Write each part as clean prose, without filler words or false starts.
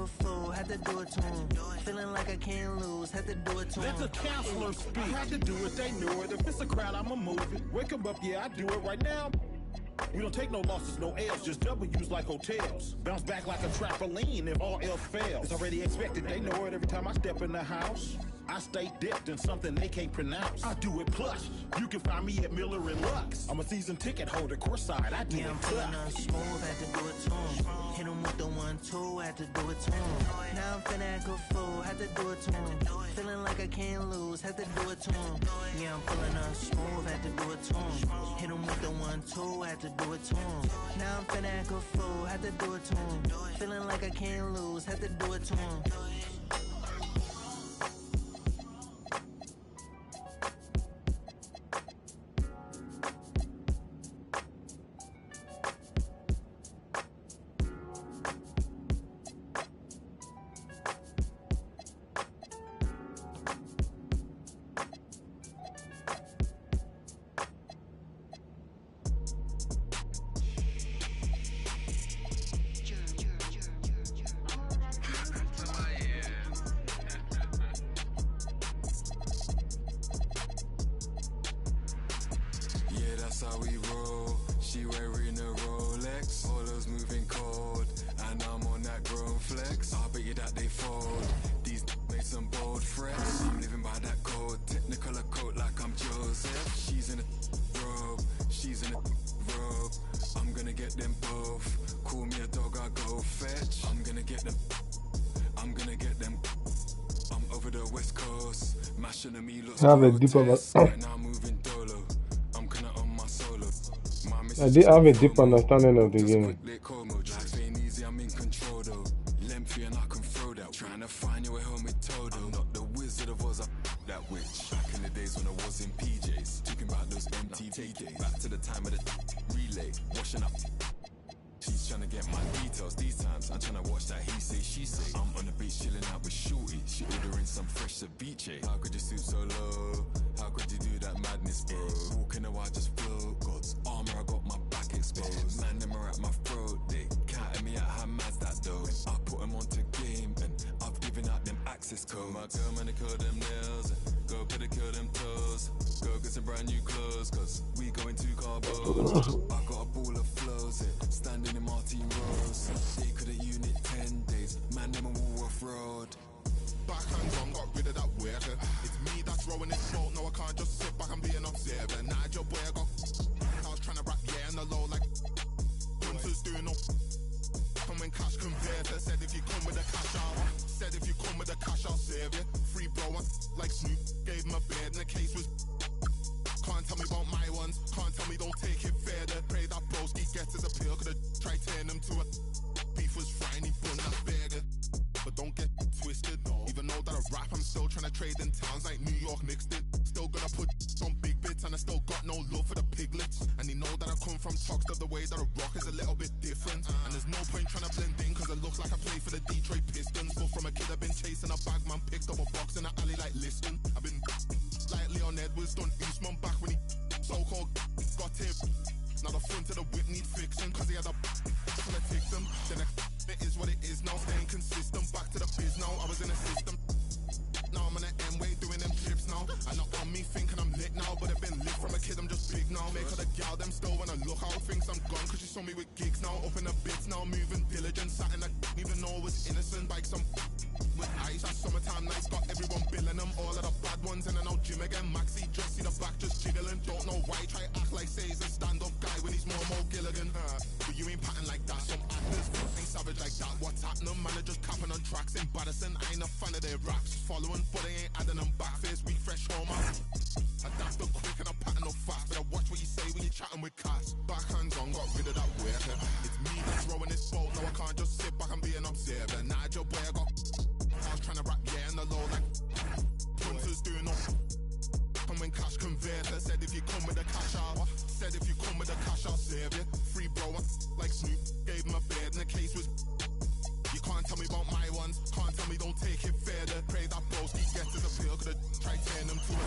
a fool, had to do it to him. Feeling like I can't lose, had to do it to him. Let the counselor speak. I had to do it, they knew it. If it's a crowd, I'ma move it. Wake them up, yeah, I do it right now. We don't take no losses, no L's, just W's like hotels. Bounce back like a trampoline if all else fails. It's already expected, they know it every time I step in the house. I stay dipped in something they can't pronounce. I do it plus. You can find me at Miller and Lux. I'm a season ticket holder, courtside. I do it I'm plus. feeling smooth, had to do it to him. Hit him with the 1-2, had to do it to him. Now I'm finna act a fool, had to do it to him. Feeling like I can't lose, had to do it to him. Yeah, I'm feeling smooth, had to do it to him. Hit him with the 1-2, had to do it to him. Now I'm finna act a fool, had to do it to him. Feeling like I can't lose, had to do it to him. That's how we roll. She wearing a Rolex, all those moving cold, and I'm on that grown flex. I bet you that they fold. These made some bold threats. I'm living by that code, technicolor coat like I'm Joseph. She's in a robe, she's in a robe. I'm gonna get them both. Call me a dog, I go fetch. I'm gonna get them. I'm gonna get them. I'm over the west coast, mashing at me looks have a deeper right now moving dolo. I'm kinda on my solo. I did have a deep understanding of the game. Life ain't easy, I'm in control though. Lengthy and I can throw that. Trying to find your way home with Todo. I'm not the Wizard of Oz, that witch. Back in the days when I was in PJs, talking about those MTV days. Back to the time of the relay, washing up. She's trying to get my details these times. I'm trying to watch that he say, she say. I'm on the beach chilling out with Shorty. She ordering some fresh ceviche. How could you stoop so low? How could you do that madness, bro? Walking a while, just flow. God's armor, I got my back exposed. Man, them are at my throat. They counting me out, how mad's that though? I put them onto game and I've given out them access codes. My girl, man, they curl them nails. Go pedicure them toes. Go get some brand new clothes, cause we going to Carbos. I got a ball of flows, standing in Martin Rose. They could have unit 10 days, man, them a Woolworth Road. Backhands on, got rid of that weird. It's me that's rowing this boat, no I can't just sit back and be an observer. Nigel boy, I was trying to rap, yeah, in the low like Hunters doing no. Come when cash converter, said if you come with the cash out. Said if you come with the cash I'll save you. Free bro, like Snoop, gave him a beard and the case was. Can't tell me about my ones, can't tell me don't take it further. Pray that broski gets his appeal, could've tried turning him to a. Beef was frying, he bun that burger. But don't get twisted, even though that I rap, I'm still trying to trade in towns like New York Knicks did. Still gonna put on big bits and I still got no love for the piglets. And they know that I come from Toxteth, the way that I rock is a little bit different. And there's no point trying to blend in cause it looks like I play for the Detroit Pistons. But from a kid I've been chasing a bag, man, picked up a box in the alley like listen. I've been like Leon Edwards, done Eastman back when he so-called got him. Now the front of the whip need fixing cause he had a full of tick them. Then it is what it is now, staying consistent. Back to the biz now, I was in a system. Now I'm on an M-way doing them trips now. And not on me thinking I'm lit now, but I've been lit from a kid, I'm just big now. Make all the gal them still wanna look out, thinks I'm gone cause she saw me with gigs now. Up in the bits now, moving diligent, sat in a even though I was innocent. Like some with ice, that summertime nights got everyone billing them. All of the bad ones in and out gym again. Maxi just see the back just jiggling. Don't know why, try act like say he's a stand-up guy when he's more Gilligan. But you ain't patting like that, some actors ain't savage like that. What's happening, man, are just capping on tracks. Embarrassing, I ain't a fan of their raps. Following, but they ain't adding them back. Face week, fresh home out. Adapt up quick and I'm patting up fast. But I watch what you say when you're chatting with cats. Backhands on, got rid of that weird. It's me that's rowing this boat, no I can't just sit back and be an observer. Nigel boy, I was trying to rap, yeah, in the low like Hunters doing no. Come when cash converter, said if you come with the cash out. Said if you come with the cash I'll save you. Free bro, like Snoop, gave him a beard and the case was. You can't tell me about my ones, can't tell me don't take it further. Pray that broski gets his appeal, could've tried turning him to a.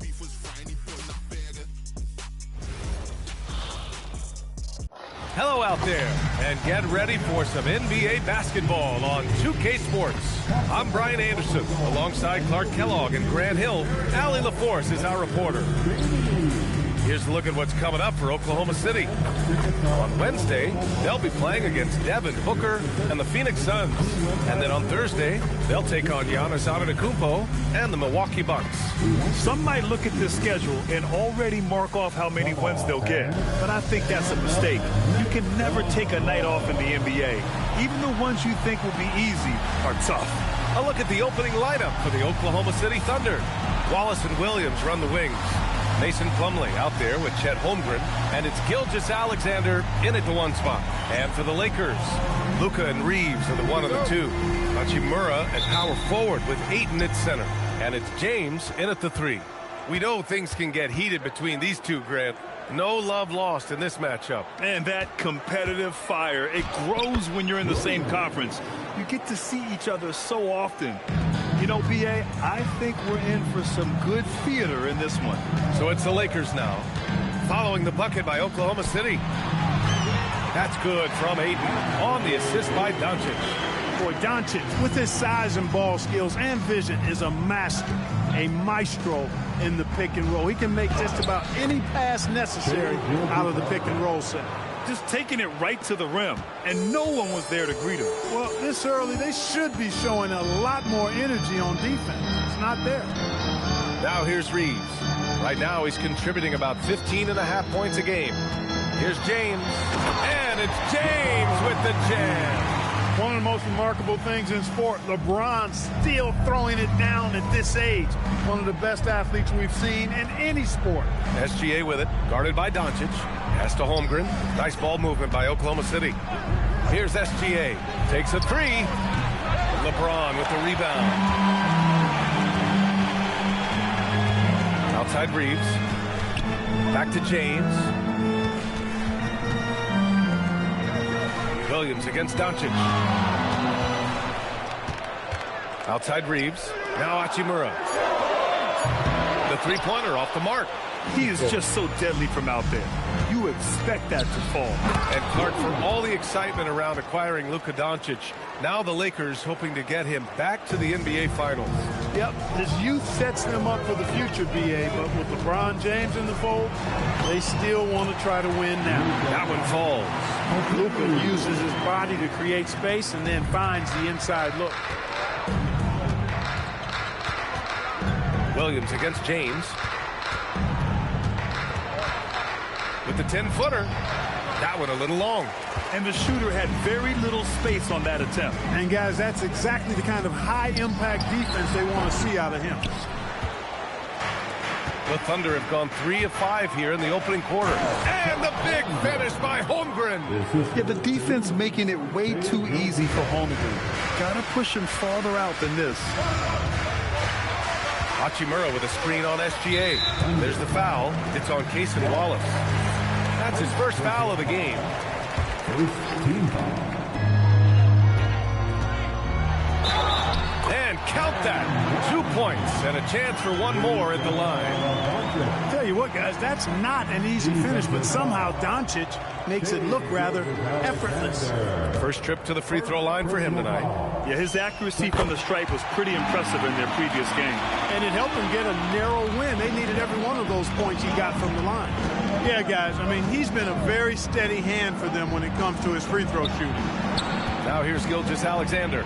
Beef was frying, he bun that burger. Hello out there, and get ready for some NBA basketball on 2K Sports. I'm Brian Anderson, alongside Clark Kellogg and Grant Hill. Allie LaForce is our reporter. Here's a look at what's coming up for Oklahoma City. On Wednesday, they'll be playing against Devin Booker and the Phoenix Suns. And then on Thursday, they'll take on Giannis Antetokounmpo and the Milwaukee Bucks. Some might look at this schedule and already mark off how many wins they'll get. But I think that's a mistake. You can never take a night off in the NBA. Even the ones you think will be easy are tough. A look at the opening lineup for the Oklahoma City Thunder. Wallace and Williams run the wings. Mason Plumlee out there with Chet Holmgren, and it's Gilgeous-Alexander in at the 1 spot. And for the Lakers, Luka and Reeves are the 1 and the 2. Hachimura at power forward with Ayton at center. And it's James in at the 3. We know things can get heated between these two, Grant. No love lost in this matchup. And that competitive fire, it grows when you're in the same conference. You get to see each other so often. You know, B.A., I think we're in for some good theater in this one. So it's the Lakers now, following the bucket by Oklahoma City. That's good from Ayton on the assist by Doncic. Boy, Doncic, with his size and ball skills and vision, is a master, a maestro in the pick and roll. He can make just about any pass necessary out of the pick and roll set. Just taking it right to the rim, and no one was there to greet him. Well, this early, they should be showing a lot more energy on defense. It's not there. Now here's Reeves. Right now he's contributing about 15.5 points a game. Here's James, and it's James with the jam. One of the most remarkable things in sport, LeBron still throwing it down at this age. One of the best athletes we've seen in any sport. SGA with it, guarded by Doncic. Pass to Holmgren. Nice ball movement by Oklahoma City. Here's SGA. Takes a 3. LeBron with the rebound. Outside Reeves. Back to James. Williams against Doncic. Outside Reeves. Now Hachimura. The three-pointer off the mark. He is just so deadly from out there. You expect that to fall. And Clark, for all the excitement around acquiring Luka Doncic, now the Lakers hoping to get him back to the NBA Finals. Yep, his youth sets them up for the future, B.A., but with LeBron James in the fold, they still want to try to win now. That one falls. Luka uses his body to create space and then finds the inside look. Williams against James. With the 10-footer. That one a little long. And the shooter had very little space on that attempt. And, guys, that's exactly the kind of high-impact defense they want to see out of him. The Thunder have gone 3 of 5 here in the opening quarter. And the big finish by Holmgren. Yeah, the defense making it way too easy for Holmgren. Got to push him farther out than this. Hachimura with a screen on SGA. There's the foul. It's on Cason Wallace. That's his first foul of the game. And count that. 2 points and a chance for one more at the line. Tell you what, guys, that's not an easy finish, but somehow Doncic makes it look rather effortless. First trip to the free throw line for him tonight. Yeah, his accuracy from the stripe was pretty impressive in their previous game. And it helped them get a narrow win. They needed every one of those points he got from the line. Yeah, guys, I mean, he's been a very steady hand for them when it comes to his free throw shooting. Now here's Gilgeous-Alexander.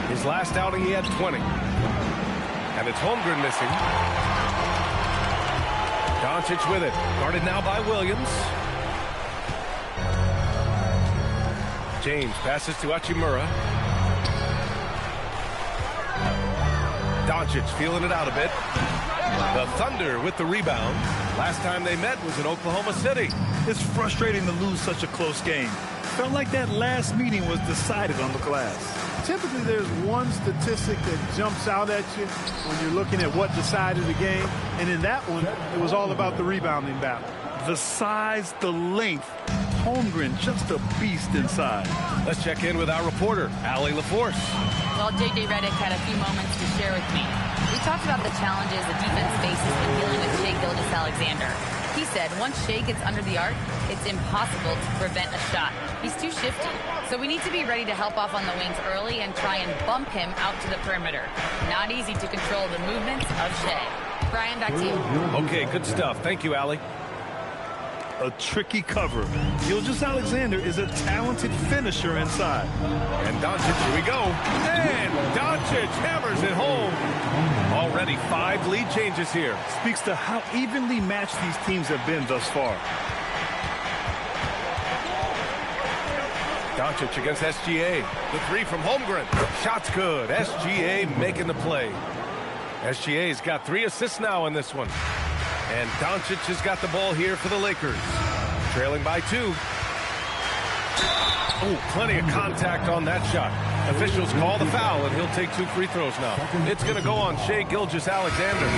His last outing, he had 20. And it's Holmgren missing. Doncic with it. Guarded now by Williams. James passes to Hachimura. Doncic feeling it out a bit. The Thunder with the rebound. Last time they met was in Oklahoma City. It's frustrating to lose such a close game. Felt like that last meeting was decided on the glass. Typically, there's one statistic that jumps out at you when you're looking at what decided the game. And in that one, it was all about the rebounding battle. The size, the length. Holmgren, just a beast inside. Let's check in with our reporter, Allie LaForce. Well, J.J. Redick had a few moments to share with me. We talked about the challenges the defense faces when dealing with Shai Gilgeous-Alexander. he said, once Shai gets under the arc, it's impossible to prevent a shot. He's too shifty. So we need to be ready to help off on the wings early and try and bump him out to the perimeter. Not easy to control the movements of Shai. Brian, back to you. Okay, good stuff. Thank you, Allie. A tricky cover. Gilgeous-Alexander is a talented finisher inside. And Doncic, here we go. And Doncic hammers it home. Already 5 lead changes here. Speaks to how evenly matched these teams have been thus far. Doncic against SGA. The 3 from Holmgren. Shot's good. SGA making the play. SGA's got 3 assists now in this one. And Doncic has got the ball here for the Lakers. Trailing by 2. Oh, plenty of contact on that shot. Officials call the foul, and he'll take 2 free throws now. It's going to go on Shai Gilgeous-Alexander.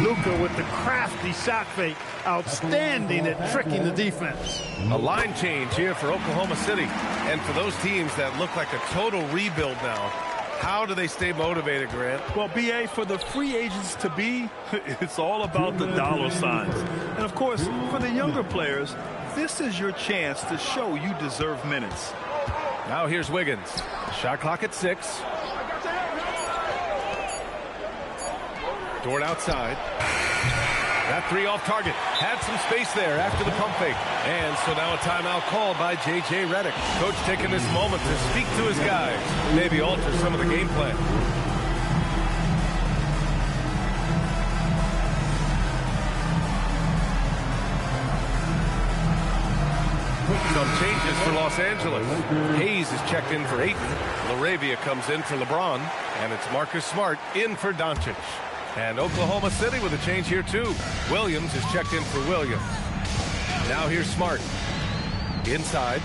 Luka with the crafty shot fake. Outstanding at tricking the defense. A line change here for Oklahoma City. And for those teams that look like a total rebuild now, how do they stay motivated, Grant? Well, B.A., for the free agents to be, it's all about the dollar signs. And, of course, for the younger players, this is your chance to show you deserve minutes. Now here's Wiggins. Shot clock at 6. Dort outside. That 3 off target. Had some space there after the pump fake. And so now a timeout called by J.J. Redick. Coach taking this moment to speak to his guys. Maybe alter some of the game plan. Some changes for Los Angeles. Hayes is checked in for Ayton. LaRavia comes in for LeBron. And it's Marcus Smart in for Doncic. And Oklahoma City with a change here, too. Williams is checked in for Williams. Now here's Smart. Inside.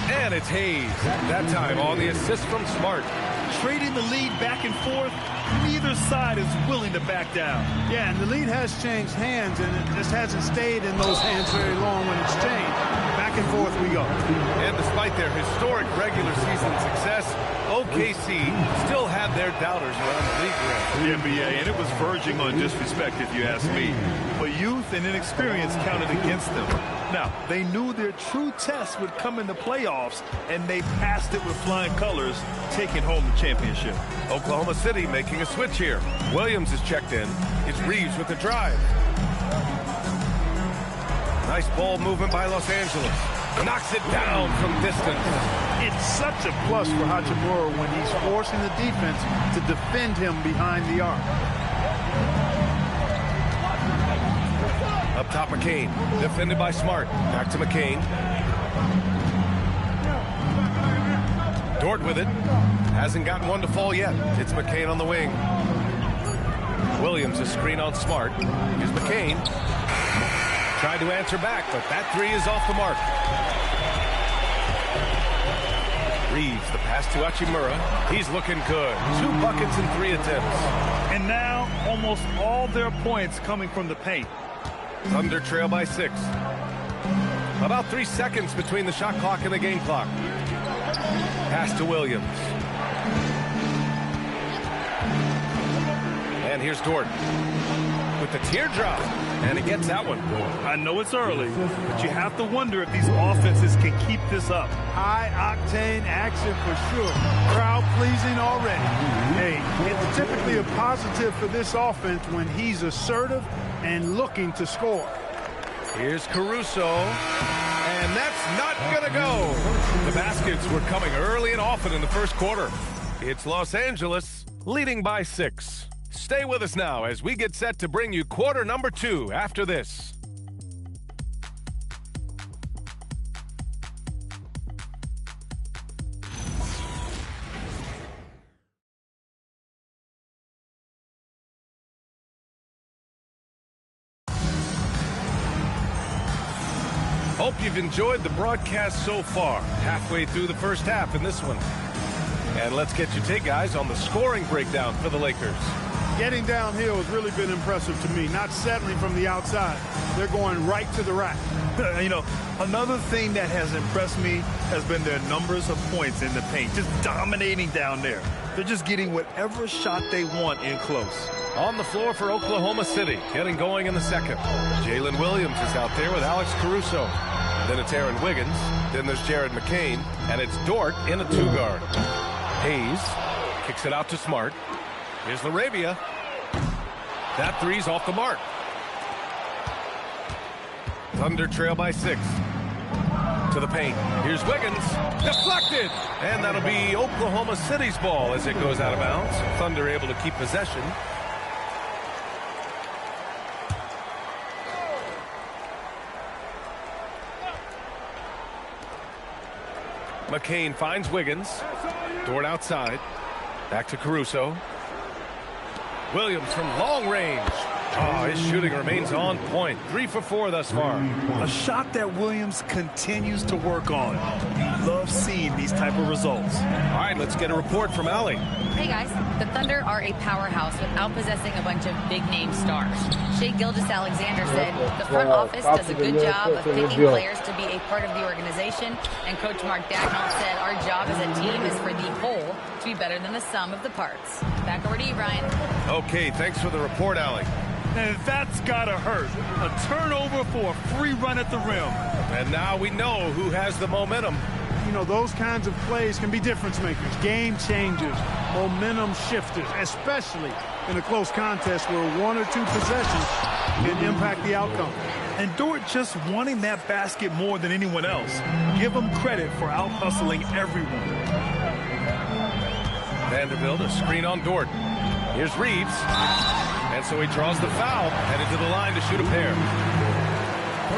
And it's Hayes. That time on the assist from Smart. Trading the lead back and forth. Neither side is willing to back down. Yeah, and the lead has changed hands, and it just hasn't stayed in those hands very long when it's changed. Back and forth we go. And despite their historic regular season success, OKC still had their doubters around the league. The NBA, and it was verging on disrespect if you ask me. But youth and inexperience counted against them. Now, they knew their true test would come in the playoffs, and they passed it with flying colors, taking home the championship. Oklahoma City making a switch here. Williams is checked in. It's Reeves with the drive. Nice ball movement by Los Angeles. Knocks it down from distance. It's such a plus for Hachimura when he's forcing the defense to defend him behind the arc. Up top, McCain. Defended by Smart. Back to McCain. Dort with it. Hasn't gotten one to fall yet. It's McCain on the wing. Williams, a screen on Smart. Here's McCain. Tried to answer back, but that 3 is off the mark. Reeves, the pass to Hachimura. He's looking good. 2 buckets in 3 attempts. And now, almost all their points coming from the paint. Thunder trail by 6. About 3 seconds between the shot clock and the game clock. Pass to Williams. And here's Dort with the teardrop. And he gets that one. I know it's early, but you have to wonder if these offenses can keep this up. High-octane action for sure. Crowd-pleasing already. Hey, it's typically a positive for this offense when he's assertive and looking to score. Here's Caruso. And that's not going to go. The baskets were coming early and often in the first quarter. It's Los Angeles leading by 6. Stay with us now as we get set to bring you quarter number 2 after this. Hope you've enjoyed the broadcast so far. Halfway through the first half in this one. And let's get your take, guys, on the scoring breakdown for the Lakers. Getting downhill has really been impressive to me, not settling from the outside. They're going right to the rack. You know, another thing that has impressed me has been their numbers of points in the paint, just dominating down there. They're just getting whatever shot they want in close. On the floor for Oklahoma City, getting going in the second. Jalen Williams is out there with Alex Caruso. Then it's Aaron Wiggins. Then there's Jared McCain. And it's Dort in a 2-guard. Hayes kicks it out to Smart. Here's LaRavia. That three's off the mark. Thunder trail by 6. To the paint. Here's Wiggins. Deflected. And that'll be Oklahoma City's ball as it goes out of bounds. Thunder able to keep possession. McCain finds Wiggins. Dort outside. Back to Caruso. Williams from long range. Oh, his shooting remains on point. 3 for 4 thus far. A shot that Williams continues to work on. You love seeing these type of results. All right, let's get a report from Allie. Hey guys, the Thunder are a powerhouse without possessing a bunch of big-name stars. Shai Gilgeous-Alexander said the front office does a good job of picking players to be a part of the organization, and Coach Mark Daigneault said our job as a team is for the whole to be better than the sum of the parts. Back over to you, Brian. Okay, thanks for the report, Allie. And that's gotta hurt. A turnover for a free run at the rim. And now we know who has the momentum. You know, those kinds of plays can be difference makers, game changers, momentum shifters, especially in a close contest where 1 or 2 possessions can impact the outcome. And Dort just wanting that basket more than anyone else. Give him credit for out-hustling everyone. Vanderbilt, a screen on Dort. Here's Reeves. And so he draws the foul, headed to the line to shoot a pair.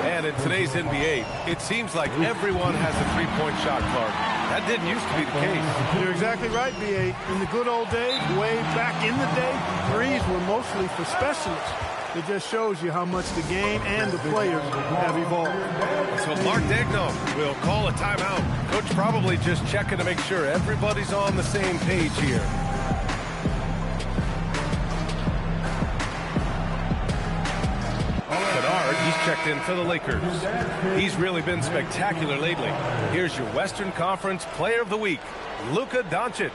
And in today's NBA, it seems like everyone has a three-point shot, Clark. That didn't used to be the case. You're exactly right, B.A. In the good old days, way back in the day, threes were mostly for specialists. It just shows you how much the game and the players have evolved. So Mark Daigneault will call a timeout. Coach probably just checking to make sure everybody's on the same page here. Kennard, he's checked in for the Lakers. He's really been spectacular lately. Here's your Western Conference Player of the Week, Luka Doncic.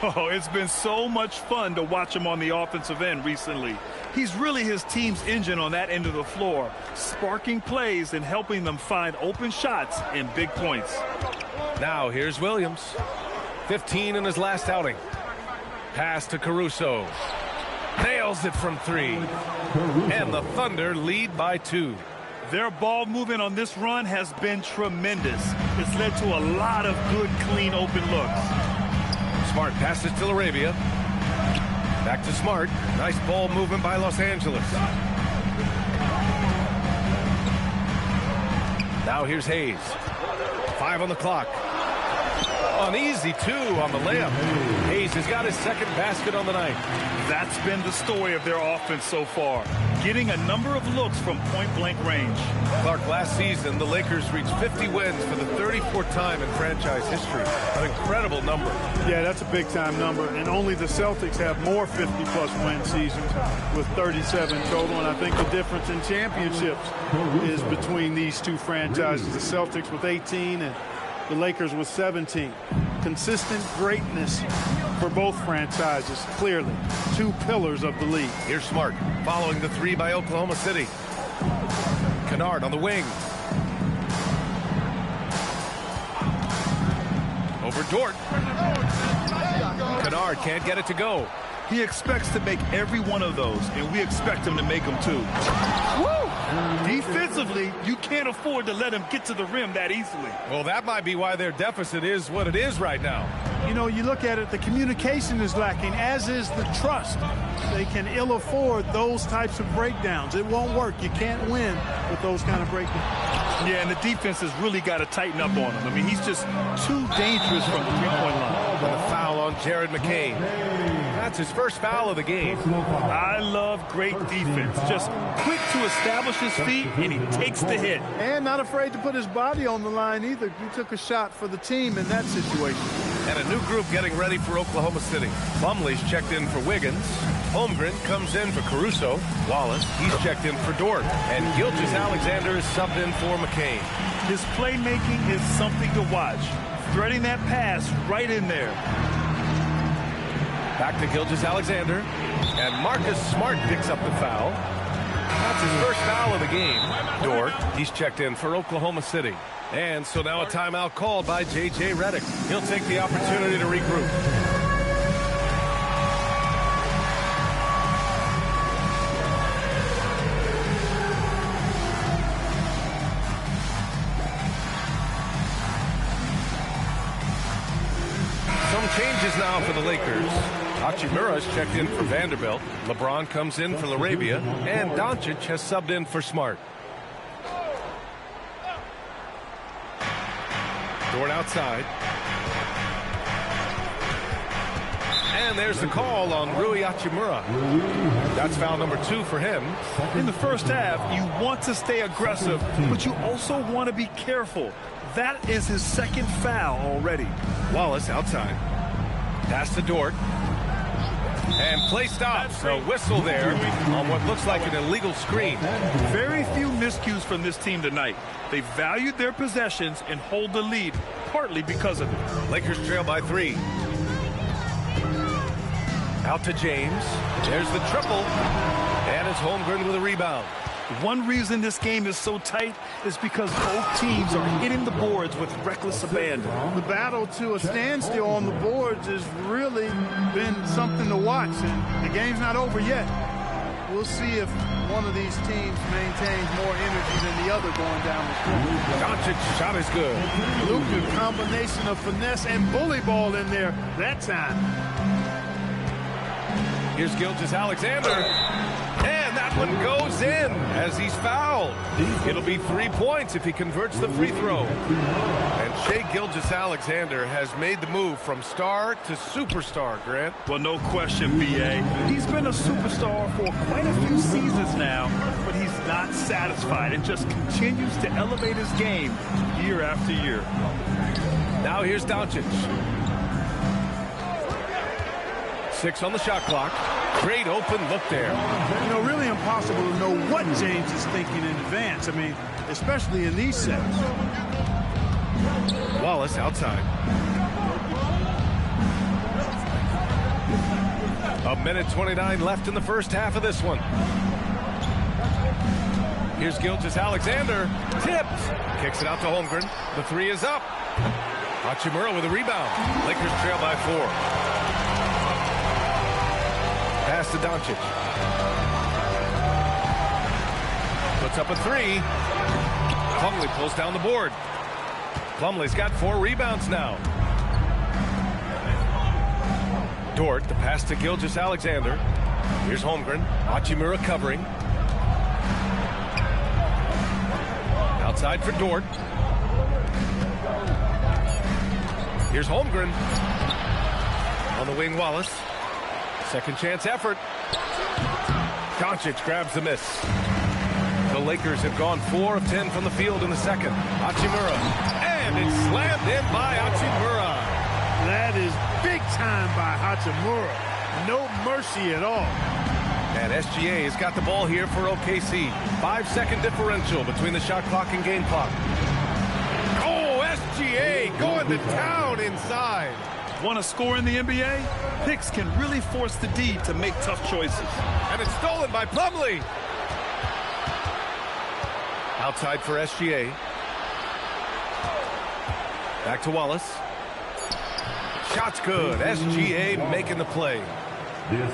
Oh, it's been so much fun to watch him on the offensive end recently. He's really his team's engine on that end of the floor, sparking plays and helping them find open shots and big points. Now here's Williams. 15 in his last outing. Pass to Caruso. Nails it from 3. And the Thunder lead by 2. Their ball movement on this run has been tremendous. It's led to a lot of good, clean, open looks. Smart passes to LaRavia. Back to Smart. Nice ball movement by Los Angeles. Now here's Hayes. 5 on the clock. An easy 2 on the layup. Hayes has got his second basket on the night. That's been the story of their offense so far, getting a number of looks from point-blank range. Clark, last season, the Lakers reached 50 wins for the 34th time in franchise history. An incredible number. Yeah, that's a big-time number, and only the Celtics have more 50-plus win seasons with 37 total, and I think the difference in championships is between these two franchises, the Celtics with 18 and the Lakers with 17. Consistent greatness for both franchises, clearly. 2 pillars of the league. Here's Smart, following the 3 by Oklahoma City. Kennard on the wing. Over Dort. Kennard can't get it to go. He expects to make every one of those, and we expect him to make them too. Woo! Defensively, you can't afford to let him get to the rim that easily. Well, that might be why their deficit is what it is right now. You know, you look at it, the communication is lacking, as is the trust. They can ill afford those types of breakdowns. It won't work. You can't win with those kind of breakdowns. Yeah, and the defense has really got to tighten up on him. I mean, he's just too dangerous from the three-point line. And a foul on Jared McCain. That's his first foul of the game. I love great defense. Just quick to establish his feet, and he takes the hit. And not afraid to put his body on the line either. He took a shot for the team in that situation. And a new group getting ready for Oklahoma City. Plumlee's checked in for Wiggins. Holmgren comes in for Caruso. Wallace, he's checked in for Dort. And Gilgeous-Alexander is subbed in for McCain. His playmaking is something to watch. Threading that pass right in there. Back to Gilgeous-Alexander. And Marcus Smart picks up the foul. That's his first foul of the game. Dort, he's checked in for Oklahoma City. And so now a timeout called by J.J. Redick. He'll take the opportunity to regroup. Changes now for the Lakers. Hachimura's checked in for Vanderbilt. LeBron comes in for LaRabia. And Doncic has subbed in for Smart. Dort outside. And there's the call on Rui Hachimura. That's foul number 2 for him. In the first half, you want to stay aggressive, but you also want to be careful. That is his second foul already. Wallace outside. Pass to Dort. And play stops. A whistle there on what looks like an illegal screen. Very few miscues from this team tonight. They valued their possessions and hold the lead, partly because of it. Lakers trail by 3. Out to James. There's the triple. And it's Holmgren with a rebound. One reason this game is so tight is because both teams are hitting the boards with reckless abandon. The battle to a standstill on the boards has really been something to watch, and the game's not over yet. We'll see if one of these teams maintains more energy than the other going down the stretch. Doncic shot is good. Luka, combination of finesse and bully ball in there that time. Here's Gilgeous-Alexander. And that one goes in as he's fouled. It'll be 3 points if he converts the free throw. And Shai Gilgeous-Alexander has made the move from star to superstar, Grant. Well, no question, B.A. He's been a superstar for quite a few seasons now, but he's not satisfied and just continues to elevate his game year after year. Now here's Doncic. 6 on the shot clock. Great open look there. You know, really impossible to know what James is thinking in advance. I mean, especially in these sets. Wallace outside. 1:29 left in the first half of this one. Here's Gilgeous-Alexander. Tipped. Kicks it out to Holmgren. The 3 is up. Hachimura with a rebound. Lakers trail by 4. Pass to Doncic. Puts up a 3. Plumlee pulls down the board. Plumlee's got 4 rebounds now. Dort, the pass to Gilgeous-Alexander. Here's Holmgren. Hachimura covering. Outside for Dort. Here's Holmgren. On the wing, Wallace. Second chance effort. Doncic grabs the miss. The Lakers have gone 4 of 10 from the field in the second. Hachimura. And it's slammed in by Hachimura. That is big time by Hachimura. No mercy at all. And SGA has got the ball here for OKC. 5-second differential between the shot clock and game clock. Oh, SGA going to town inside. Want to score in the NBA? Picks can really force the D to make tough choices. And it's stolen by Plumlee. Outside for SGA. Back to Wallace. Shot's good. SGA making the play.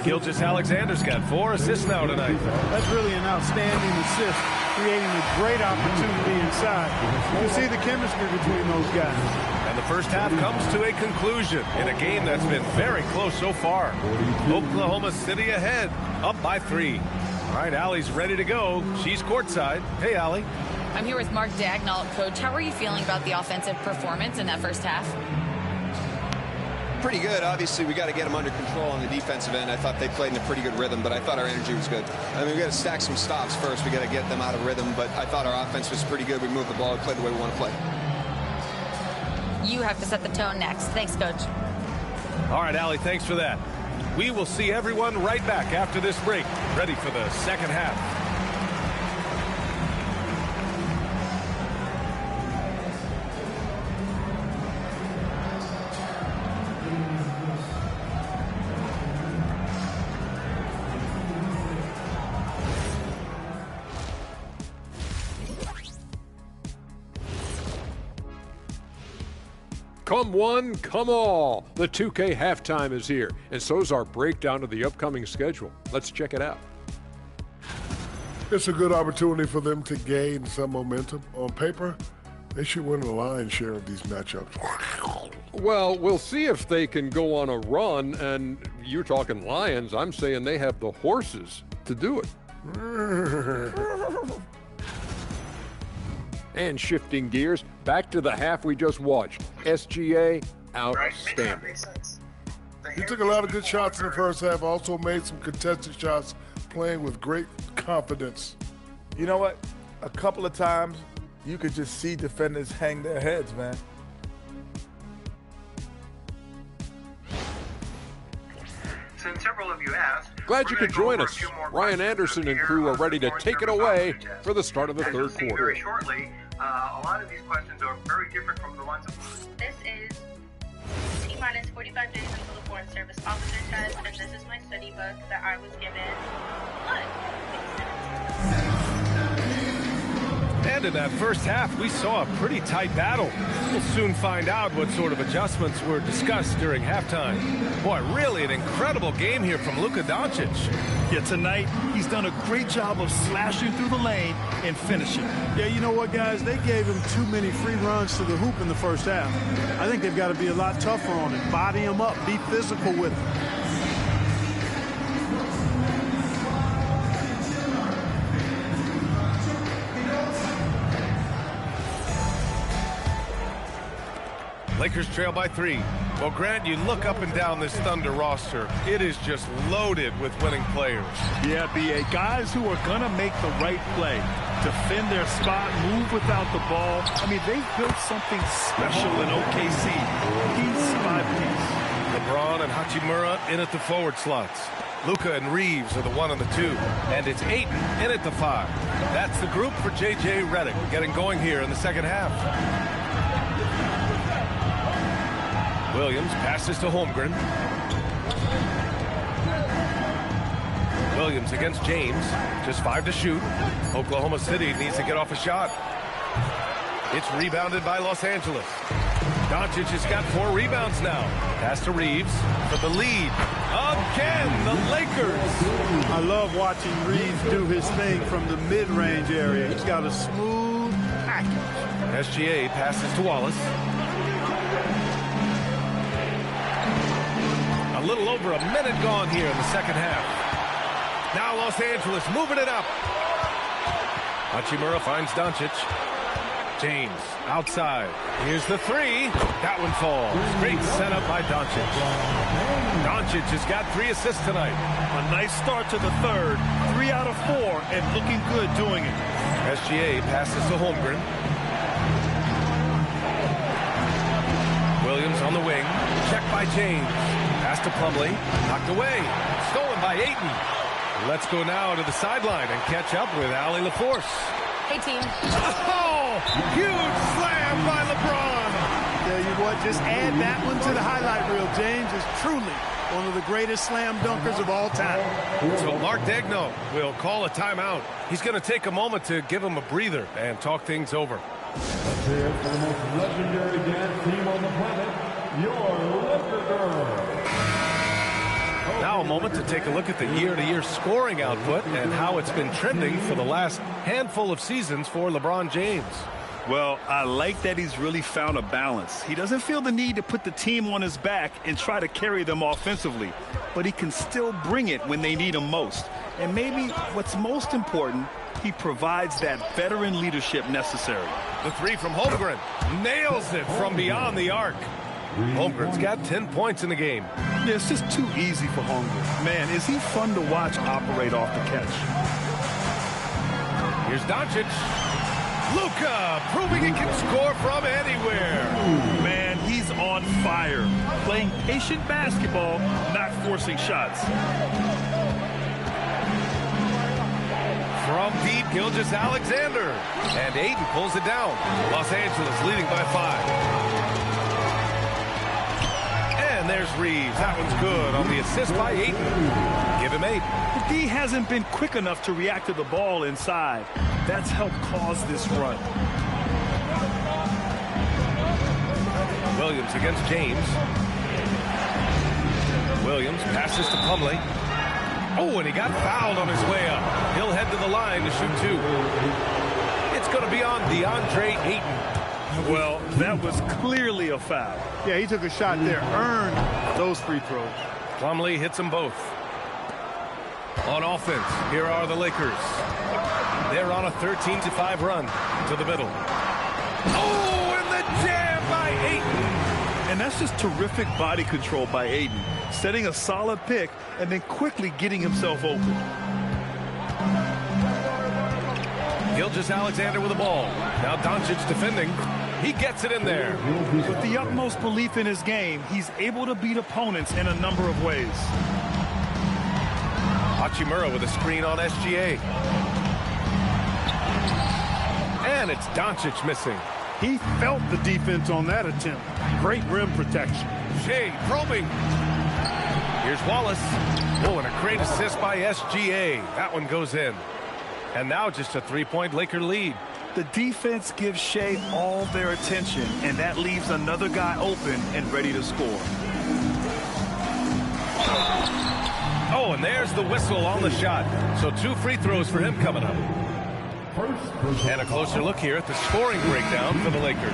Gilgeous-Alexander's got 4 assists now tonight. That's really an outstanding assist, creating a great opportunity inside. You see the chemistry between those guys. And the first half comes to a conclusion in a game that's been very close so far. Oklahoma City ahead, up by 3. All right, Allie's ready to go. She's courtside. Hey, Allie. I'm here with Mark Daigneault. Coach, how are you feeling about the offensive performance in that first half? Pretty good. Obviously, we got to get them under control on the defensive end. I thought they played in a pretty good rhythm, but I thought our energy was good. I mean, we got to stack some stops first. We got to get them out of rhythm, but I thought our offense was pretty good. We moved the ball and played the way we want to play. You have to set the tone next. Thanks, Coach. All right, Allie, thanks for that. We will see everyone right back after this break, ready for the second half. Come one, come all. The 2K halftime is here, and so's our breakdown of the upcoming schedule. Let's check it out. It's a good opportunity for them to gain some momentum. On paper, they should win the lion's share of these matchups. Well, we'll see if they can go on a run, and you're talking Lions. I'm saying they have the horses to do it. And shifting gears, back to the half we just watched. SGA, outstanding. He took a lot of good shots in the first half, also made some contested shots, playing with great confidence. You know what? A couple of times, you could just see defenders hang their heads, man. Since several of you asked, glad you could join us. Ryan Anderson and crew are ready to take it away for the start of the third quarter. Very shortly, a lot of these questions are very different from the ones. This is T-minus 45 days until the Foreign Service Officer test, and this is my study book that I was given. And in that first half, we saw a pretty tight battle. We'll soon find out what sort of adjustments were discussed during halftime. Boy, really an incredible game here from Luka Doncic. Yeah, tonight, he's done a great job of slashing through the lane and finishing. Yeah, you know what, guys? They gave him too many free runs to the hoop in the first half. I think they've got to be a lot tougher on him. Body him up. Be physical with him. Lakers trail by 3. Well, Grant, you look up and down this Thunder roster. It is just loaded with winning players. Yeah, B.A. Guys who are going to make the right play. Defend their spot, move without the ball. I mean, they've built something special in OKC. Piece by piece. LeBron and Hachimura in at the forward slots. Luka and Reeves are the 1 and the 2. And it's Ayton in at the 5. That's the group for J.J. Redick getting going here in the second half. Williams passes to Holmgren. Williams against James. Just 5 to shoot. Oklahoma City needs to get off a shot. It's rebounded by Los Angeles. Doncic has got 4 rebounds now. Pass to Reeves for the lead. Again, the Lakers. I love watching Reeves do his thing from the mid-range area. He's got a smooth package. SGA passes to Wallace. A little over a minute gone here in the second half. Now Los Angeles moving it up. Hachimura finds Doncic. James outside. Here's the 3. That one falls. Great setup by Doncic. Doncic has got 3 assists tonight. A nice start to the third. 3 out of 4 and looking good doing it. SGA passes to Holmgren. Williams on the wing. Checked by James. Pass to Plumlee. Knocked away. Stolen by Ayton. Let's go now to the sideline and catch up with Allie LaForce. Hey, team. Oh! Huge slam by LeBron. Tell you what, just add that one to the highlight reel. James is truly one of the greatest slam dunkers of all time. So Mark Daigneault will call a timeout. He's going to take a moment to give him a breather and talk things over. Let's hear it for the most legendary dance team on the planet, your Laker Girls. Now a moment to take a look at the year-to-year scoring output and how it's been trending for the last handful of seasons for LeBron James. Well, I like that he's really found a balance. He doesn't feel the need to put the team on his back and try to carry them offensively, but he can still bring it when they need him most. And maybe what's most important, he provides that veteran leadership necessary. The 3 from Holmgren nails it from beyond the arc. Holmgren's got 10 points in the game. Yeah, it's just too easy for Holmgren. Man, is he fun to watch operate off the catch. Here's Doncic. Luka proving he can score from anywhere. Man, he's on fire. Playing patient basketball, not forcing shots. From deep, Gilgeous-Alexander. And Ayton pulls it down. Los Angeles leading by 5. And there's Reeves. That one's good on the assist by Ayton. Give him 8. The D hasn't been quick enough to react to the ball inside. That's helped cause this run. Williams against James. Williams passes to Plumlee. Oh, and he got fouled on his way up. He'll head to the line to shoot 2. It's going to be on DeAndre Ayton. Well, that was clearly a foul. Yeah, he took a shot there, earned those free throws. Plumlee hits them both. On offense, here are the Lakers. They're on a 13-5 run to the middle. Oh, and the jam by Ayton. And that's just terrific body control by Ayton, setting a solid pick and then quickly getting himself open. Gilgeous-Alexander with the ball. Now Doncic defending. He gets it in there. With the utmost belief in his game, he's able to beat opponents in a number of ways. Hachimura with a screen on SGA. And it's Doncic missing. He felt the defense on that attempt. Great rim protection. Shea probing. Here's Wallace. Oh, and a great assist by SGA. That one goes in. And now just a 3-point Laker lead. The defense gives Shea all their attention, and that leaves another guy open and ready to score. Oh, and there's the whistle on the shot. So 2 free throws for him coming up. And a closer look here at the scoring breakdown for the Lakers.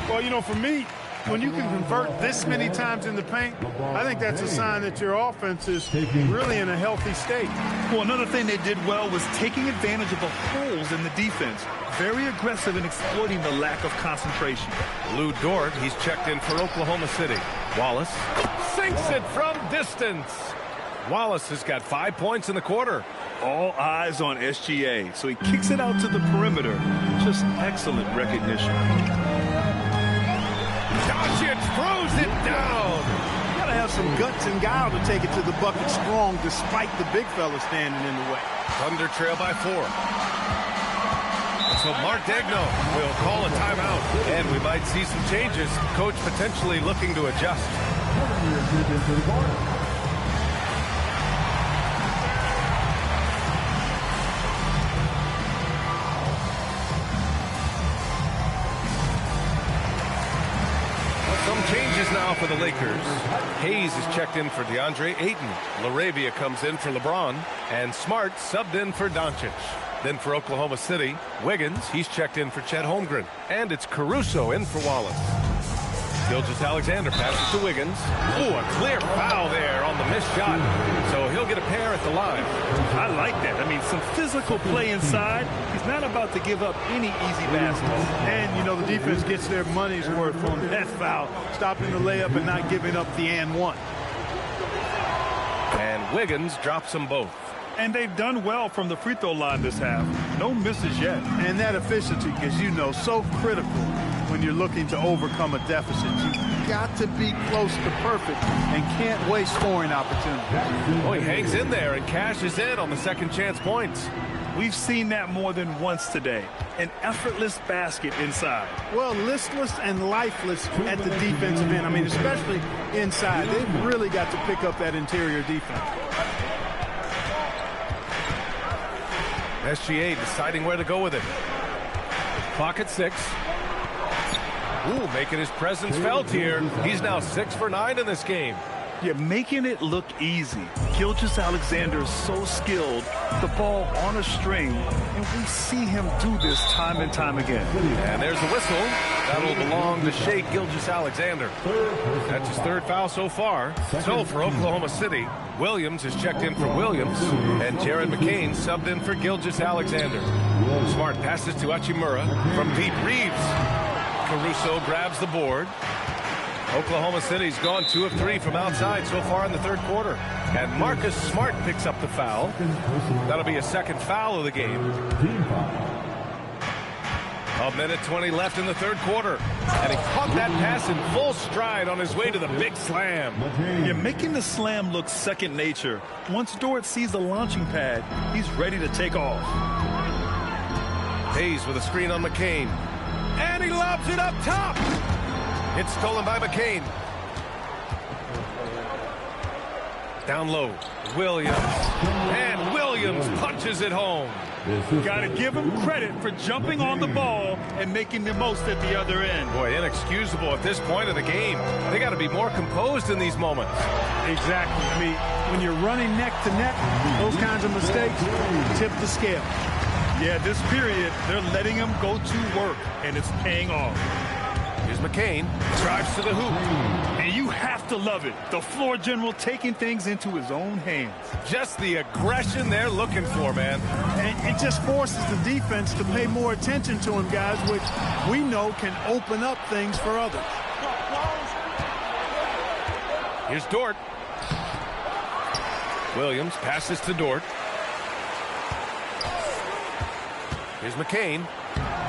Well, you know, for me, when you can convert this many times in the paint, I think that's a sign that your offense is really in a healthy state. Well, another thing they did well was taking advantage of the holes in the defense. Very aggressive in exploiting the lack of concentration. Lou Dort, he's checked in for Oklahoma City. Wallace sinks it from distance. Wallace has got 5 points in the quarter. All eyes on SGA, so he kicks it out to the perimeter. Just excellent recognition. Doncic throws it down. You gotta have some guts and guile to take it to the bucket strong despite the big fella standing in the way. Thunder trail by 4. So Mark Daigneault will call a timeout, and we might see some changes. Coach potentially looking to adjust. Some changes now for the Lakers. Hayes is checked in for DeAndre Ayton. LaRavia comes in for LeBron, and Smart subbed in for Doncic. Then for Oklahoma City, Wiggins, he's checked in for Chet Holmgren. And it's Caruso in for Wallace. Gilgeous-Alexander passes to Wiggins. Oh, a clear foul there on the missed shot. So he'll get a pair at the line. I like that. I mean, some physical play inside. He's not about to give up any easy baskets. And, you know, the defense gets their money's worth on that foul, stopping the layup and not giving up the and one. And Wiggins drops them both. And they've done well from the free throw line this half. No misses yet. And that efficiency, as you know, so critical when you're looking to overcome a deficit. You've got to be close to perfect and can't waste scoring opportunities. Oh, he hangs in there and cashes in on the second chance points. We've seen that more than once today. An effortless basket inside. Well, listless and lifeless at the defensive end. I mean, especially inside. They've really got to pick up that interior defense. SGA deciding where to go with it. Clock at 6. Ooh, making his presence felt here. He's now 6 for 9 in this game. Yeah, making it look easy. Gilgeous-Alexander is so skilled. The ball on a string, and we see him do this time and time again. And there's the whistle. That'll belong to Shea Gilgeous-Alexander. That's his 3rd foul so far. So for Oklahoma City, Williams is checked in for Williams, and Jared McCain subbed in for Gilgeous-Alexander. Smart passes to Hachimura from deep. Reeves. Caruso grabs the board. Oklahoma City's gone 2 of 3 from outside so far in the 3rd quarter. And Marcus Smart picks up the foul. That'll be a 2nd foul of the game. A minute 20 left in the 3rd quarter. And he caught that pass in full stride on his way to the big slam. You're making the slam look second nature. Once Dort sees the launching pad, he's ready to take off. Hayes with a screen on McCain. And he lobs it up top. It's stolen by McCain. Down low, Williams. And Williams punches it home. Got to give him credit for jumping on the ball and making the most at the other end. Boy, inexcusable at this point of the game. They got to be more composed in these moments. Exactly. I mean, when you're running neck to neck, those kinds of mistakes tip the scale. Yeah, this period, they're letting him go to work, and it's paying off. Here's McCain, drives to the hoop. And you have to love it. The floor general taking things into his own hands. Just the aggression they're looking for, man. And it just forces the defense to pay more attention to him, guys, which we know can open up things for others. Here's Dort. Williams passes to Dort. Here's McCain.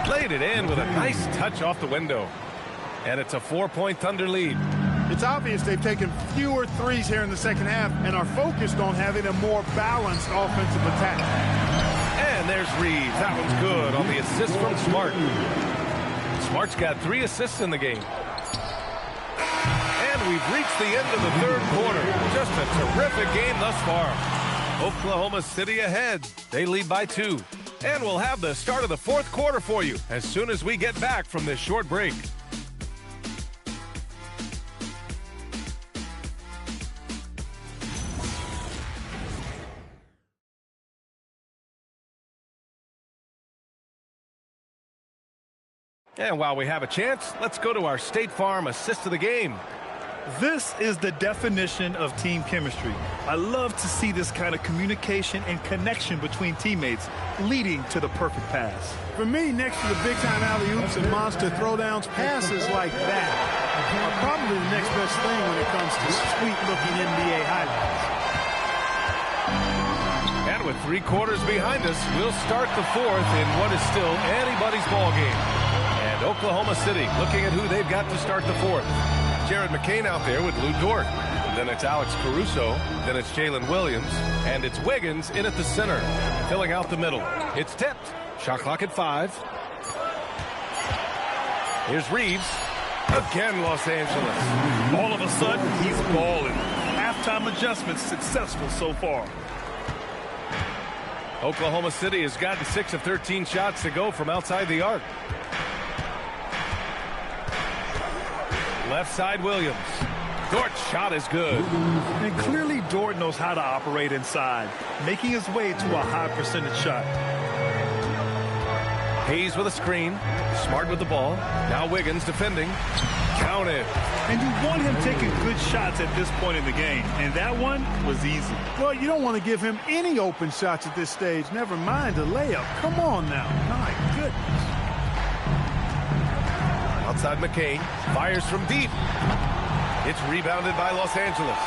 Laid it in with a nice touch off the window. And it's a 4-point Thunder lead. It's obvious they've taken fewer threes here in the second half and are focused on having a more balanced offensive attack. And there's Reeves. That one's good on the assist from Smart. Smart's got 3 assists in the game. And we've reached the end of the third quarter. Just a terrific game thus far. Oklahoma City ahead. They lead by 2. And we'll have the start of the fourth quarter for you as soon as we get back from this short break. And while we have a chance, let's go to our State Farm assist of the game. This is the definition of team chemistry. I love to see this kind of communication and connection between teammates leading to the perfect pass. For me, next to the big-time alley-oops and monster throwdowns, passes like that are probably the next best thing when it comes to sweet-looking NBA highlights. And with 3 quarters behind us, we'll start the fourth in what is still anybody's ball game. And Oklahoma City looking at who they've got to start the fourth. Jared McCain out there with Lou Dort. Then it's Alex Caruso. Then it's Jalen Williams. And it's Wiggins in at the center, filling out the middle. It's tipped. Shot clock at 5. Here's Reeves. Again, Los Angeles. All of a sudden, he's balling. Halftime adjustments successful so far. Oklahoma City has gotten 6 of 13 shots to go from outside the arc. Left side, Williams. Dort's shot is good. And clearly Dort knows how to operate inside, making his way to a high percentage shot. Hayes with a screen. Smart with the ball. Now Wiggins defending. Counted. And you want him taking good shots at this point in the game. And that one was easy. Well, you don't want to give him any open shots at this stage. Never mind a layup. Come on now. My goodness. Outside McCain, fires from deep. It's rebounded by Los Angeles.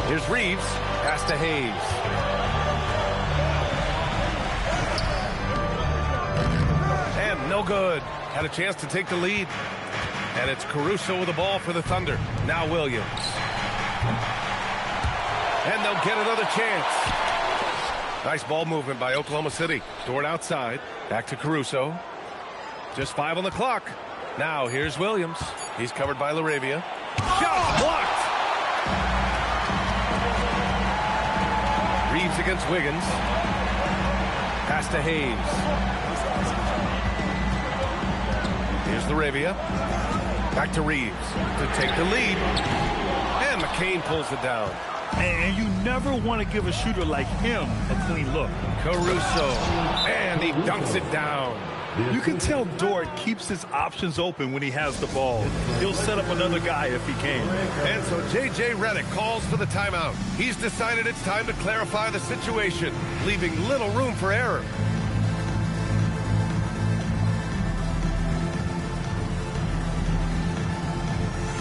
Here's Reeves, pass to Hayes. And no good. Had a chance to take the lead. And it's Caruso with the ball for the Thunder. Now Williams. And they'll get another chance. Nice ball movement by Oklahoma City. Dort outside. Back to Caruso. Just 5 on the clock. Now here's Williams. He's covered by LaRavia. Shot blocked. Reeves against Wiggins. Pass to Hayes. Here's LaRavia. Back to Reeves to take the lead. And McCain pulls it down. And you never want to give a shooter like him a clean look. Caruso. And he dunks it down. You can tell Dort keeps his options open when he has the ball. He'll set up another guy if he can. And so J.J. Redick calls for the timeout. He's decided it's time to clarify the situation, leaving little room for error.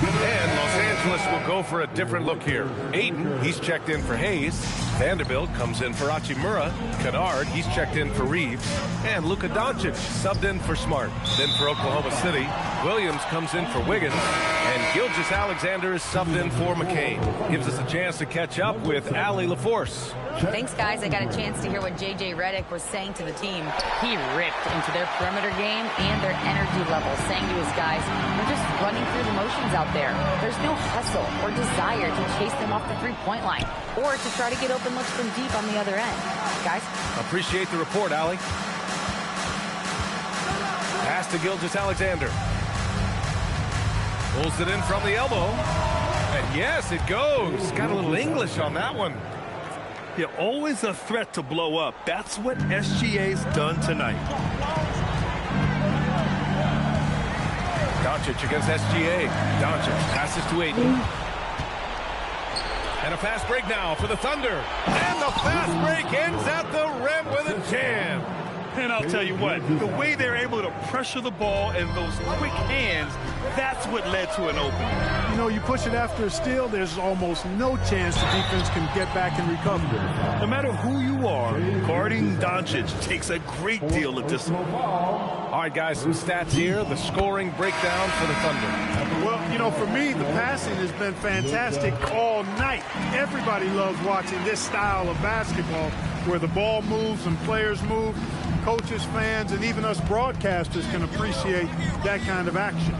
And Los Angeles will go for a different look here. Aiden, he's checked in for Hayes. Vanderbilt comes in for Hachimura. Kennard, he's checked in for Reeves. And Luka Doncic subbed in for Smart. Then for Oklahoma City, Williams comes in for Wiggins. And Gilgeous-Alexander is subbed in for McCain. Gives us a chance to catch up with Allie LaForce. Thanks, guys. I got a chance to hear what J.J. Redick was saying to the team. He ripped into their perimeter game and their energy level, saying to his guys, they're just running through the motions out there. There's no hustle or desire to chase them off the three-point line or to try to get open open looks from deep on the other end. Guys? Appreciate the report, Allie. Pass to Gilgeous-Alexander. Pulls it in from the elbow. And yes, it goes. Got a little English on that one. Yeah, always a threat to blow up. That's what SGA's done tonight. Doncic against SGA. Doncic passes to Ayton. And a fast break now for the Thunder. And the fast break ends at the rim with a jam. And I'll tell you what, the way they're able to pressure the ball and those quick hands, that's what led to an opening. You know, you push it after a steal, there's almost no chance the defense can get back and recover. No matter who you are, guarding Doncic takes a great deal of discipline. All right, guys, some stats here. The scoring breakdown for the Thunder. Well, you know, for me, the passing has been fantastic all night. Everybody loves watching this style of basketball where the ball moves and players move. Coaches, fans, and even us broadcasters can appreciate that kind of action.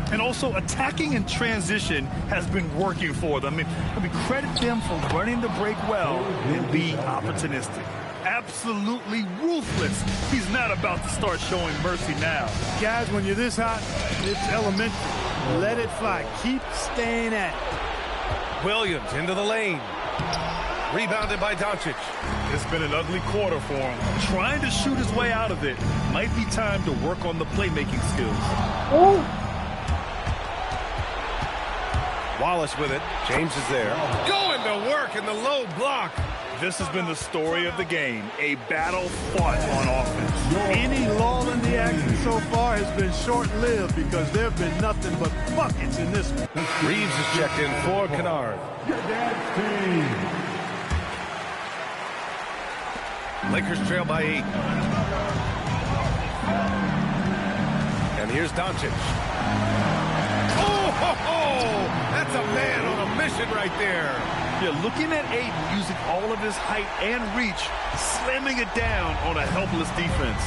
And also, attacking in transition has been working for them. I mean, credit them for running the break well and being opportunistic. Absolutely ruthless. He's not about to start showing mercy now. Guys, when you're this hot, it's elementary. Let it fly. Keep staying at it. Williams into the lane. Rebounded by Doncic. It's been an ugly quarter for him. Trying to shoot his way out of it. Might be time to work on the playmaking skills. Oh. Wallace with it. James is there. Going to work in the low block. This has been the story of the game. A battle fought on offense. Any lull in the action so far has been short-lived because there have been nothing but buckets in this one. Reeves is checked in for Kennard. Lakers trail by 8. And here's Doncic. Oh, ho, ho! That's a man on a mission right there. Yeah, looking at Ayton using all of his height and reach, slamming it down on a helpless defense.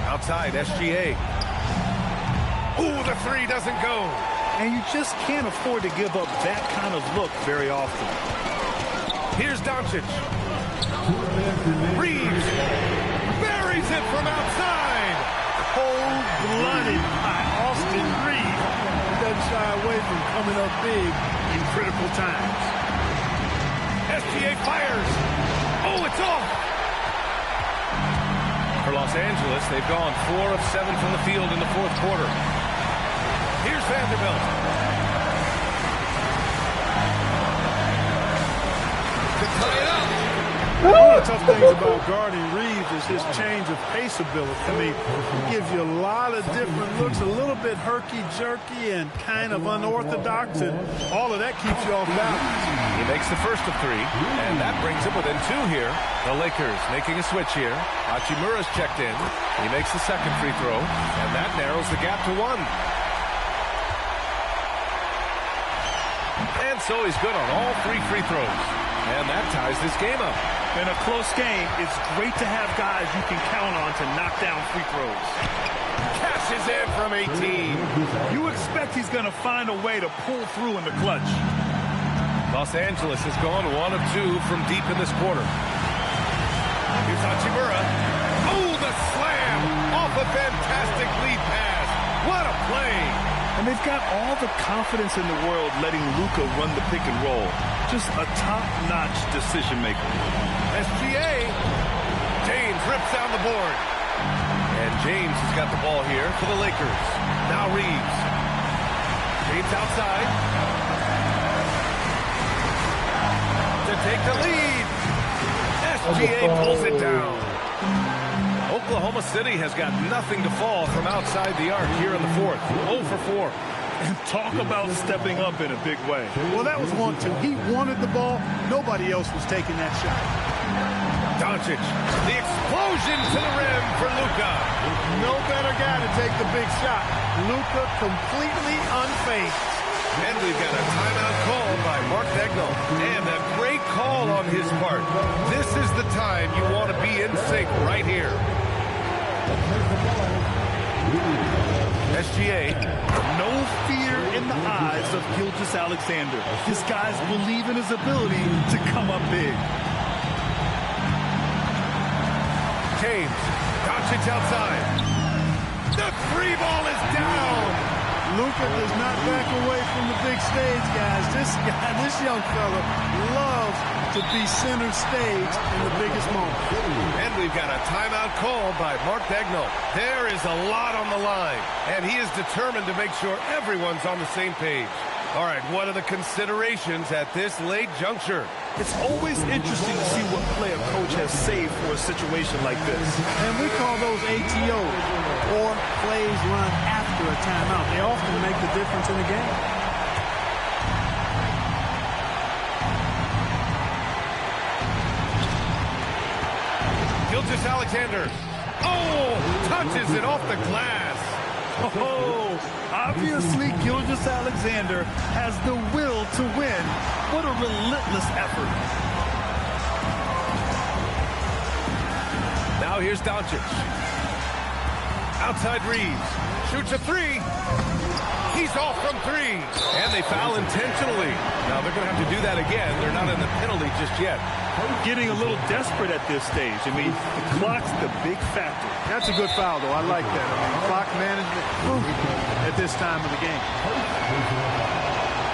Outside, SGA. Ooh, the three doesn't go. And you just can't afford to give up that kind of look very often. Here's Doncic. Reeves buries it from outside. Cold-blooded by Austin Reeves. He doesn't shy away from coming up big in critical times. SGA fires. Oh, it's off. For Los Angeles, they've gone 4 of 7 from the field in the fourth quarter. Here's Vanderbilt. To tie it up. One of the tough things about guarding Reeves is his change of pace ability. I mean, he gives you a lot of different looks, a little bit herky-jerky and kind of unorthodox, and all of that keeps you off balance. He makes the first of 3, and that brings him within 2 here. The Lakers making a switch here. Hachimura's checked in. He makes the second free throw, and that narrows the gap to 1. And so he's good on all 3 free throws. And that ties this game up. In a close game, it's great to have guys you can count on to knock down free throws. Cashes in from 18. You expect he's going to find a way to pull through in the clutch. Los Angeles has gone 1 of 2 from deep in this quarter. Here's Hachimura. Oh, the slam off a fantastic lead pass. What a play. And they've got all the confidence in the world letting Luka run the pick and roll. Just a top-notch decision maker. SGA. James rips down the board. And James has got the ball here for the Lakers. Now Reeves. James outside. To take the lead. SGA pulls it down. Oklahoma City has got nothing to fall from outside the arc here in the fourth. 0 for 4. And talk about stepping up in a big way. Well, that was 1-2. He wanted the ball. Nobody else was taking that shot. Doncic, the explosion to the rim for Luka. No better guy to take the big shot. Luka completely unfazed. And we've got a timeout call by Mark Daigneault. And a great call on his part. This is the time you want to be in sync right here. SGA. No fear in the eyes of of Gilgeous-Alexander. This guy's believe in his ability to come up big. James, Doncic outside. The three ball is down. Luka does not back away from the big stage, guys. This young fella loves to be center stage in the biggest moment. And we've got a timeout call by Mark Daigneault. There is a lot on the line, and he is determined to make sure everyone's on the same page. All right, what are the considerations at this late juncture? It's always interesting to see what play a coach has saved for a situation like this. And we call those ATOs, or plays run after a timeout. They often make the difference in the game. Gilgeous-Alexander. Oh, touches it off the glass. Oh, obviously Gilgeous-Alexander has the will to win. What a relentless effort. Now here's Doncic. Outside Reeves. Shoots a three. He's off from three. And they foul intentionally. Now they're going to have to do that again. They're not in the penalty just yet. Getting a little desperate at this stage. I mean, the clock's the big factor. That's a good foul, though. I like that. I mean, clock management crucial at this time of the game.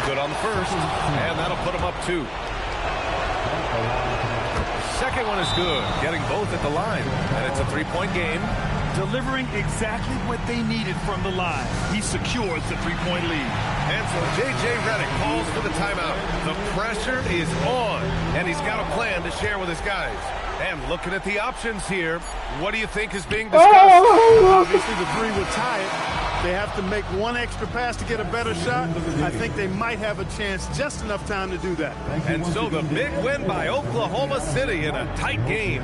Good on the first, and that'll put them up 2. Second one is good, getting both at the line, and it's a 3-point game. Delivering exactly what they needed from the line. He secures the 3-point lead. And so J.J. Redick calls for the timeout. The pressure is on, and he's got a plan to share with his guys. And looking at the options here, what do you think is being discussed? Obviously, the three would tie it. They have to make one extra pass to get a better shot. I think they might have a chance, just enough time to do that. And so the big win by Oklahoma City in a tight game.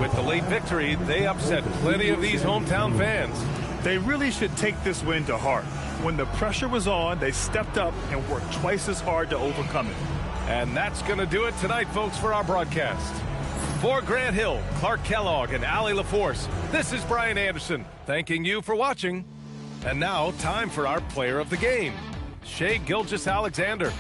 With the late victory, they upset plenty of these hometown fans. They really should take this win to heart. When the pressure was on, they stepped up and worked twice as hard to overcome it. And that's going to do it tonight, folks, for our broadcast. For Grant Hill, Clark Kellogg, and Allie LaForce, this is Brian Anderson, thanking you for watching. And now, time for our player of the game, Shai Gilgeous-Alexander.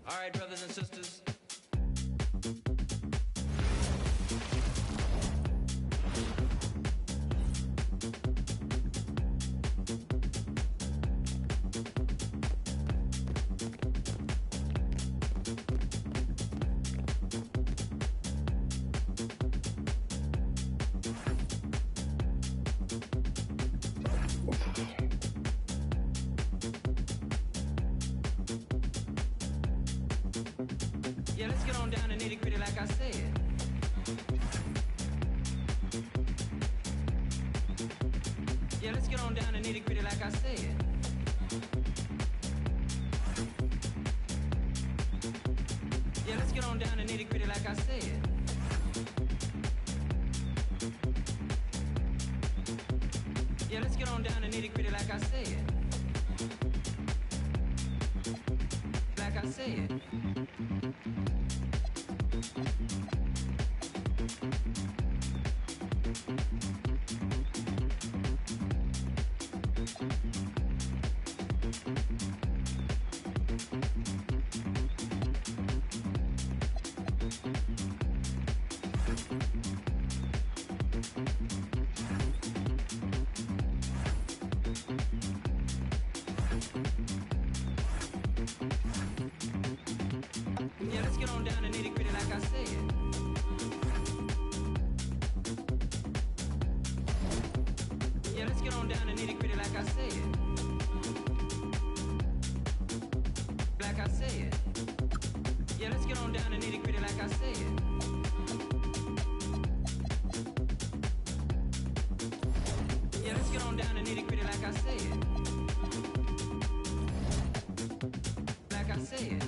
All right, brothers and sisters. Yeah, let's get on down to nitty-gritty like I said. Yeah, let's get on down to nitty-gritty like I said. Yeah, let's get on down to nitty-gritty like I said. Yeah, let's get on down to nitty-gritty like I said. Like I said. Yeah, let's get on down to nitty-gritty like I said. Yeah, let's get on down to nitty-gritty like I said. Like I said. Yeah, let's get on down to nitty-gritty like I said. Yeah, let's get on down to nitty-gritty like I said. Like I said.